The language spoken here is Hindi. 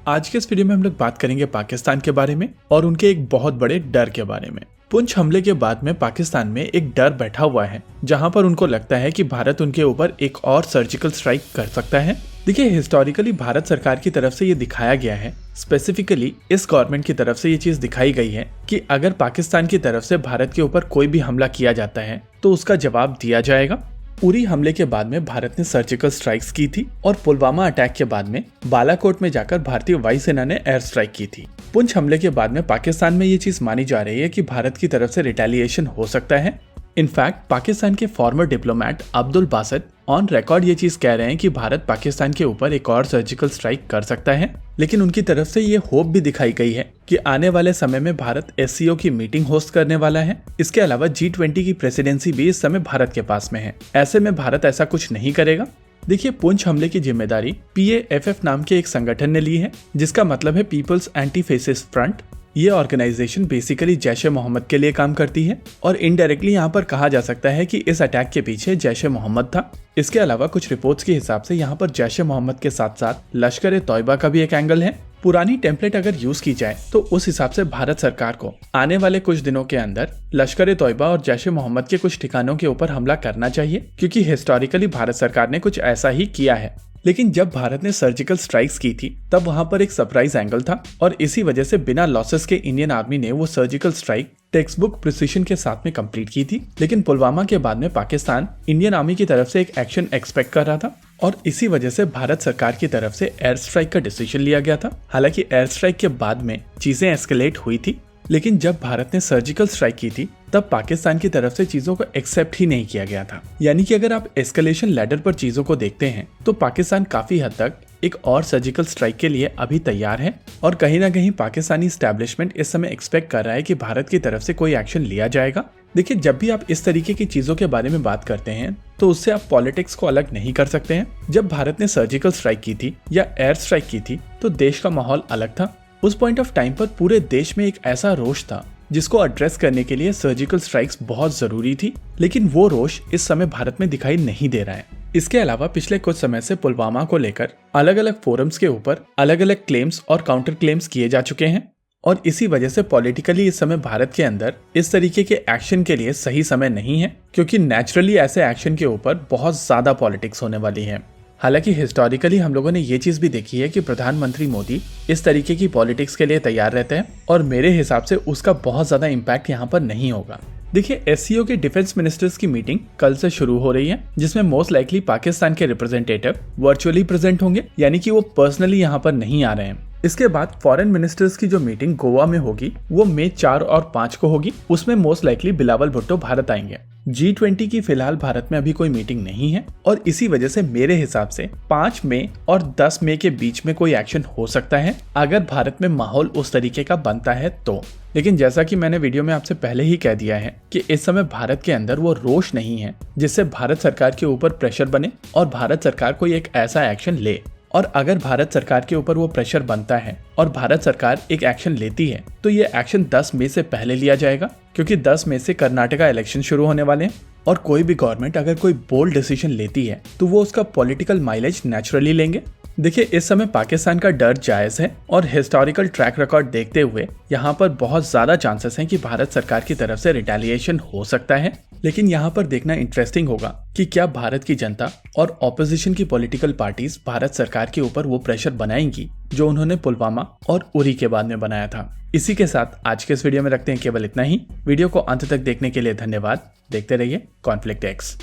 आज के इस वीडियो में हम लोग बात करेंगे पाकिस्तान के बारे में और उनके एक बहुत बड़े डर के बारे में। पुंछ हमले के बाद में पाकिस्तान में एक डर बैठा हुआ है जहां पर उनको लगता है कि भारत उनके ऊपर एक और सर्जिकल स्ट्राइक कर सकता है। देखिए, हिस्टोरिकली भारत सरकार की तरफ से ये दिखाया गया है, स्पेसिफिकली इस गवर्नमेंट की तरफ से ये चीज दिखाई गई है कि अगर पाकिस्तान की तरफ से भारत के ऊपर कोई भी हमला किया जाता है तो उसका जवाब दिया जाएगा। उरी हमले के बाद में भारत ने सर्जिकल स्ट्राइक्स की थी और पुलवामा अटैक के बाद में बालाकोट में जाकर भारतीय वायुसेना ने एयर स्ट्राइक की थी। पुंछ हमले के बाद में पाकिस्तान में ये चीज मानी जा रही है कि भारत की तरफ से रिटेलिएशन हो सकता है। इनफैक्ट पाकिस्तान के farmer diplomat Abdul Basit on record ये चीज कह रहे हैं कि भारत पाकिस्तान के ऊपर एक और सर्जिकल स्ट्राइक कर सकता है, लेकिन उनकी तरफ से ये होप भी दिखाई गई है कि आने वाले समय में भारत SCO की मीटिंग होस्ट करने वाला है। इसके अलावा G20 की प्रेसिडेंसी भी इस समय भारत के पास में है। ऐसे में भारत ऐसा कुछ नहीं करेगा। देखिए, पुंछ हमले की जिम्मेदारी PAFF नाम के एक संगठन ने ली है, जिसका मतलब है पीपल्स एंटी फेसिस्ट फ्रंट। ये ऑर्गेनाइजेशन बेसिकली जैश ए मोहम्मद के लिए काम करती है और इनडायरेक्टली यहाँ पर कहा जा सकता है कि इस अटैक के पीछे जैश ए मोहम्मद था। इसके अलावा कुछ रिपोर्ट्स के हिसाब से यहाँ पर जैश ए मोहम्मद के साथ साथ लश्कर ए तौयबा का भी एक एंगल है। पुरानी टेम्पलेट अगर यूज की जाए तो उस हिसाब से भारत सरकार को आने वाले कुछ दिनों के अंदर लश्कर ए तौयबा और जैश ए मोहम्मद के कुछ ठिकानों के ऊपर हमला करना चाहिए, क्योंकि हिस्टोरिकली भारत सरकार ने कुछ ऐसा ही किया है। लेकिन जब भारत ने सर्जिकल स्ट्राइक्स की थी तब वहां पर एक सरप्राइज एंगल था और इसी वजह से बिना लॉसेस के इंडियन आर्मी ने वो surgical strike text book precision के साथ में कंप्लीट की थी। लेकिन पुलवामा के बाद में पाकिस्तान इंडियन आर्मी की तरफ से एक एक्शन एक्सपेक्ट कर रहा था और इसी वजह से भारत सरकार की तरफ से एयर स्ट्राइक का डिसीजन लिया गया था। हालांकि एयर स्ट्राइक के बाद में चीजें एस्केलेट हुई थी, लेकिन जब भारत ने सर्जिकल स्ट्राइक की थी तब पाकिस्तान की तरफ से चीजों को एक्सेप्ट ही नहीं किया गया था। यानी कि अगर आप एस्केलेशन लैडर पर चीजों को देखते हैं तो पाकिस्तान काफी हद तक एक और सर्जिकल स्ट्राइक के लिए अभी तैयार है और कहीं ना कहीं पाकिस्तानी एस्टैब्लिशमेंट इस समय एक्सपेक्ट कर रहा है कि भारत की तरफ से कोई एक्शन लिया जाएगा। देखिए, जब भी आप इस तरीके की चीजों के बारे में बात करते हैं तो उससे आप पॉलिटिक्स को अलग नहीं कर सकते हैं। जब भारत ने सर्जिकल स्ट्राइक की थी या एयर स्ट्राइक की थी तो देश का माहौल अलग था। उस पॉइंट ऑफ टाइम पर पूरे देश में एक ऐसा रोष था जिसको एड्रेस करने के लिए सर्जिकल स्ट्राइक्स बहुत जरूरी थी, लेकिन वो रोष इस समय भारत में दिखाई नहीं दे रहा है। इसके अलावा पिछले कुछ समय से पुलवामा को लेकर अलग अलग फोरम्स के ऊपर अलग अलग क्लेम्स और काउंटर क्लेम्स किए जा चुके हैं और इसी वजह से पॉलिटिकली इस समय भारत के अंदर इस तरीके के एक्शन के लिए सही समय नहीं है, क्योंकि नेचुरली ऐसे एक्शन के ऊपर बहुत ज्यादा पॉलिटिक्स होने वाली है। हालांकि हिस्टोरिकली हम लोगों ने ये चीज भी देखी है कि प्रधानमंत्री मोदी इस तरीके की पॉलिटिक्स के लिए तैयार रहते हैं और मेरे हिसाब से उसका बहुत ज्यादा इम्पैक्ट यहाँ पर नहीं होगा। देखिए, SCO के डिफेंस मिनिस्टर्स की मीटिंग कल से शुरू हो रही है, जिसमें मोस्ट लाइकली पाकिस्तान के रिप्रेजेंटेटिव वर्चुअली प्रेजेंट होंगे, यानी कि वो पर्सनली यहाँ पर नहीं आ रहे हैं। इसके बाद फॉरेन मिनिस्टर्स की जो मीटिंग गोवा में होगी वो मई 4 और 5 को होगी। उसमें मोस्ट लाइकली बिलावल भुट्टो भारत आएंगे। G20 की फिलहाल भारत में अभी कोई मीटिंग नहीं है और इसी वजह से मेरे हिसाब से 5 मई और 10 मई के बीच में कोई एक्शन हो सकता है अगर भारत में माहौल उस तरीके का बनता है तो। लेकिन जैसा कि मैंने वीडियो में आपसे पहले ही कह दिया है कि इस समय भारत के अंदर वो रोष नहीं है जिससे भारत सरकार के ऊपर प्रेशर बने और भारत सरकार कोई एक ऐसा एक्शन ले। और अगर भारत सरकार के ऊपर वो प्रेशर बनता है और भारत सरकार एक एक्शन लेती है तो ये एक्शन 10 मई से पहले लिया जाएगा, क्योंकि 10 मई से कर्नाटका इलेक्शन शुरू होने वाले हैं और कोई भी गवर्नमेंट अगर कोई बोल्ड डिसीजन लेती है तो वो उसका पॉलिटिकल माइलेज नेचुरली लेंगे। देखिए, इस समय पाकिस्तान का डर जायज है और हिस्टोरिकल ट्रैक रिकॉर्ड देखते हुए यहाँ पर बहुत ज्यादा चांसेस हैं कि भारत सरकार की तरफ से रिटेलिएशन हो सकता है। लेकिन यहाँ पर देखना इंटरेस्टिंग होगा कि क्या भारत की जनता और ऑपोजिशन की पॉलिटिकल पार्टीज भारत सरकार के ऊपर वो प्रेशर बनाएंगी जो उन्होंने पुलवामा और उरी के बाद में बनाया था। इसी के साथ आज के इस वीडियो में रखते हैं केवल इतना ही। वीडियो को अंत तक देखने के लिए धन्यवाद। देखते रहिए कॉन्फ्लिक्ट एक्स।